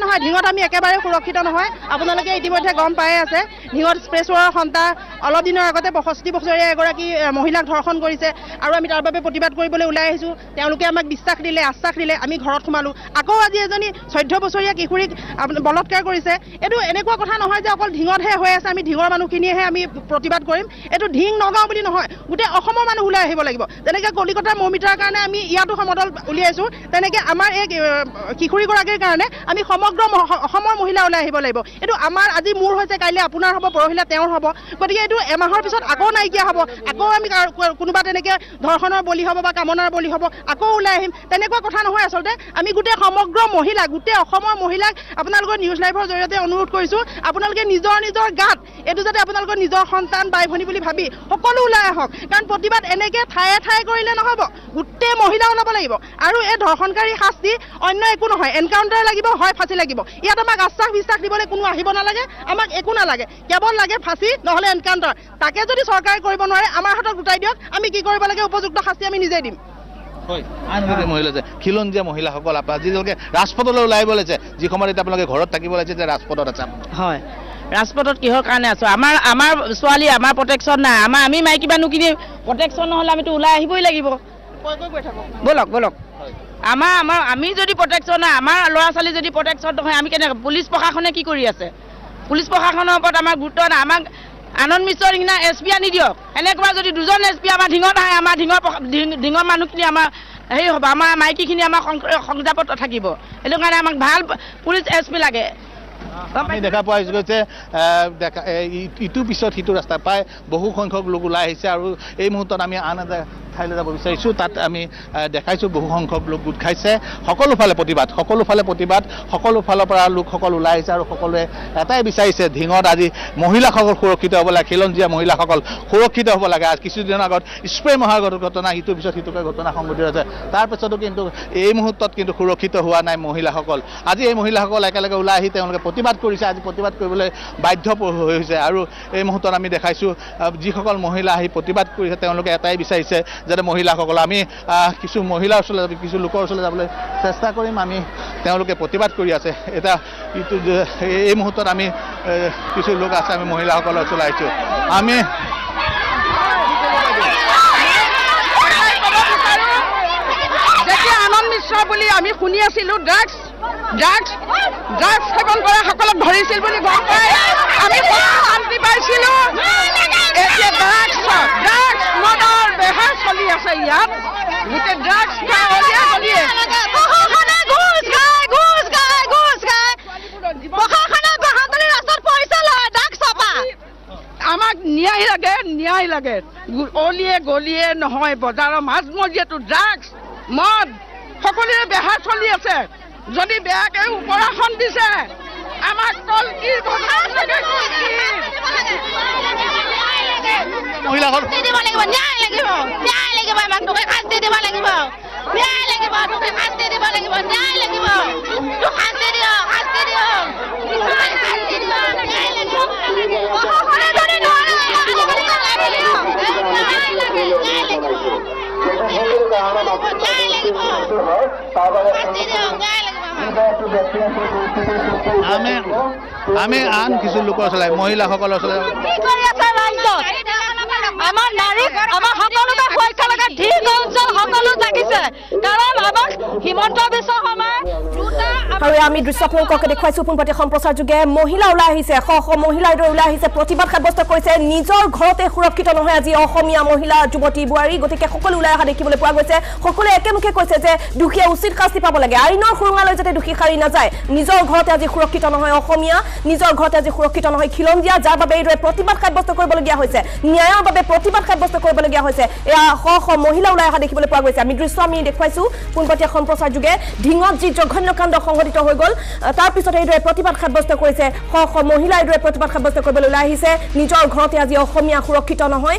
নহয় ঢিঙত আমি একেবাৰে সুৰক্ষিত নহয় আপোনালোকে ইতিমধ্যে গম পাই আছে ঢিঙত স্পেচৰৰ সন্তা অলপ দিনৰ আগতে 65 বছৰীয়া এগৰাকী মহিলাক ধৰ্ষণ কৰিছে আৰু আমি তাৰ বাবে প্ৰতিবাদ কৰিবলৈ ওলাই আহিছোঁ তেওঁলোকে আমাক বিশ্বাস দিলে আশ্বাস দিলে আমি ঘৰত সোমালো আকৌ আজি এজনী 14 বছৰীয়া কিশোৰীক বলৎকাৰ কৰিছে এইটো এনেকুৱা কথা নহয় যে অকল ঢিঙতহে হৈ আছে আমি ঢিঙৰ মানুহখিনিয়েহে আমি প্ৰতিবাদ কৰিম এইটো ঢিং নগাঁও বুলি নহয় গোটেই অসমৰ মানুহ ওলাই আহিব লাগিব যেনেকৈ কলিকতাৰ মৌমিতাৰ কাৰণে আমি ইয়াতো সমদল উলিয়াইছোঁ তেনেকৈ আমাৰ এই কিশোৰীগৰাকীৰ কাৰণে আমি সমগ্ৰ অসমৰ মহিলা ওলাই আহিব লাগিব এইটো আমাৰ আজি মোৰ হৈছে কাইলৈ আপোনাৰ হ'ব পৰহিলে তেওঁৰ হ'ব গতিকে এইটো এমাহৰ পিছত আকৌ নাইকিয়া হ'ব আকৌ আমি কোনোবা তেনেকৈ ধৰ্ষণৰ বলি হ'ব বা কামনাৰ বলি হ'ব আকৌ ওলাই আহিম তেনেকুৱা কথা নহয় আচলতে আমি গোটেই সমগ্ৰ মহিলা গোটেই অসমৰ মহিলাক আপোনালোকৰ নিউজ লাইভৰ জৰিয়তে অনুৰোধ কৰিছোঁ আপোনালোকে নিজৰ নিজৰ গাত এইটো যাতে আপোনালোকৰ নিজৰ সন্তান বাই ভনী বুলি ভাবি সকলো ওলাই আহক কাৰণ প্ৰতিবাদ এনেকৈ ঠায়ে ঠায়ে কৰিলে নহ'ব গোটেই মহিলা ওলাব লাগিব আৰু এই ধৰ্ষণকাৰী শাস্তি অন্য একো নহয় এনকাউণ্টাৰ লাগিব হয় ফাঁচি লাগিব ইয়াত আমাক আশ্বাস বিশ্বাস দিবলৈ কোনো আহিব নালাগে আমাক একো নালাগে কেৱল লাগে ফাঁচি নহ'লে এনকাউণ্টাৰ তাকে যদি চৰকাৰে কৰিব নোৱাৰে আমাৰ হাতত গোটাই দিয়ক আমি কি কৰিব লাগে উপযুক্ত শাস্তি আমি নিজেই দিম হয় আনহাতে মহিলা যে খিলঞ্জীয়া মহিলাসকল আপোনাৰ যিজনকে ৰাজপথলৈ ওলাই আহিবলৈছে যি সময়ত এতিয়া আপোনালোকে ঘৰত থাকিব লাগিছে যে ৰাজপথত আছে হয় ৰাজপথত কিহৰ কাৰণে আছোঁ আমাৰ ছোৱালী আমাৰ প্ৰটেকশ্যন নাই আমি মাইকী মানুহখিনি প্ৰটেকশ্যন নহ'লে আমিতো ওলাই আহিবই লাগিব বলক আমি যদি প্ৰটেকশ্যন নাই আমাৰ ল'ৰা ছোৱালী যদি প্ৰটেকশ্যন নহয় আমি কেনেকৈ পুলিচ প্ৰশাসনে কি কৰি আছে পুলিচ প্ৰশাসনৰ ওপৰত আমাৰ গুৰুত্ব নাই আমাক আনন্দ মিশ্ৰৰ নিচিনা SP আনি দিয়ক এনেকুৱা যদি দুজন SP আমাৰ ঢিঙত আহে আমাৰ ঢিঙৰ মানুহখিনি আমাৰ হেৰি হ'ব আমাৰ মাইকীখিনি আমাৰ সংজাপত থাকিব সেইটো কাৰণে আমাক ভাল পুলিচ SP লাগে আমি দেখা পোৱা গৈছে ইটোৰ পিছত সিটো ৰাস্তা প্ৰায় বহু সংখ্যক লোক ওলাই আহিছে আৰু এই মুহূৰ্তত আমি আন এটা ঠাইলৈ যাব বিচাৰিছোঁ তাত আমি দেখাইছোঁ বহু সংখ্যক লোক গোট খাইছে সকলো ফালে প্ৰতিবাদ সকলো ফালৰ পৰা লোকসকল ওলাই আহিছে আৰু সকলোৱে এটাই বিচাৰিছে ঢিঙত আজি মহিলাসকল সুৰক্ষিত হ'ব লাগে খিলঞ্জীয়া মহিলাসকল সুৰক্ষিত হ'ব লাগে আজি কিছুদিনৰ আগত স্প্ৰে মহাৰ ঘটনা ইটোৰ পিছত সিটোকৈ ঘটনা সংঘটিত হৈছে তাৰপিছতো কিন্তু এই মুহূৰ্তত কিন্তু সুৰক্ষিত হোৱা নাই মহিলাসকল আজি এই মহিলাসকল একেলগে ওলাই আহি তেওঁলোকে প্ৰতিবাদ কৰিছে আজি প্ৰতিবাদ কৰিবলৈ বাধ্য হৈছে আৰু এই মুহূৰ্তত আমি দেখাইছোঁ যিসকল মহিলা আহি প্ৰতিবাদ কৰিছে তেওঁলোকে এটাই বিচাৰিছে যাতে মহিলাসকল আমি কিছু মহিলাৰ ওচৰলৈ যাব কিছু লোকৰ ওচৰলৈ যাবলৈ চেষ্টা কৰিম আমি তেওঁলোকে প্ৰতিবাদ কৰি আছে এটা ইটো এই মুহূৰ্তত আমি কিছু লোক আছে আমি মহিলাসকলৰ ওচৰলৈ আহিছোঁ আমি যেতিয়া আনন্দ মিশ্ৰ বুলি আমি শুনি আছিলোঁ ড্ৰাগছ সেৱন কৰা সকলক ধৰিছিল বুলি গম পাই আমি শান্তি পাইছিলোঁ এতিয়া ড্ৰাগছ মদৰ বেহাৰ চলি আছে ইয়াত গোটেই ড্ৰাগছ আমাক ন্যায় লাগে অলিয়ে গলিয়ে নহয় বজাৰৰ মাজমজিয়াটো ড্ৰাগছ মদ সকলোৰে বেহাৰ চলি আছে যদি বেয়াকে উপৰাসন দিছে আমাক কল কি আমি আন কিছু লোকৰ ওচৰলৈ মহিলাসকলৰ ওচৰলৈ আমাৰ নাৰীক আমাৰ সকলোকে সুৰক্ষা লাগে ঠিক অঞ্চল সকলো জাগিছে কাৰণ আমাক হিমন্ত বিশ্ব শৰ্মাই আৰু আমি দৃশ্য আপোনালোকক দেখুৱাইছোঁ পোনপটীয়া সম্প্ৰচাৰ যোগে মহিলা ওলাই আহিছে মহিলা ওলাই আহিছে প্ৰতিবাদ সাব্যস্ত কৰিছে নিজৰ ঘৰতে সুৰক্ষিত নহয় আজি অসমীয়া মহিলা যুৱতী বোৱাৰী গতিকে সকলো ওলাই অহা দেখিবলৈ পোৱা গৈছে সকলোৱে একেমুখে কৈছে যে দুখীয়া উচিত শাস্তি পাব লাগে আইনৰ সুৰুঙালৈ যাতে দোষী সাৰি নাযায় নিজৰ ঘৰতে আজি সুৰক্ষিত নহয় অসমীয়া নিজৰ ঘৰতে আজি সুৰক্ষিত নহয় খিলঞ্জীয়া যাৰ বাবে এইদৰে প্ৰতিবাদ সাব্যস্ত কৰিবলগীয়া হৈছে ন্যায়ৰ বাবে প্ৰতিবাদ সাব্যস্ত কৰিবলগীয়া হৈছে এয়া মহিলা ওলাই অহা দেখিবলৈ পোৱা গৈছে আমি দৃশ্য আমি দেখুৱাইছোঁ পোনপটীয়া সম্প্ৰচাৰ যোগে ঢিঙত যি জঘন্য কাণ্ড সংঘটিত হৈ গ'ল তাৰ পিছত এইদৰে প্ৰতিবাদ সাব্যস্ত কৰিছে মহিলা এইদৰে প্ৰতিবাদ সাব্যস্ত কৰিবলৈ ওলাই আহিছে নিজৰ ঘৰতে আজি অসমীয়া সুৰক্ষিত নহয়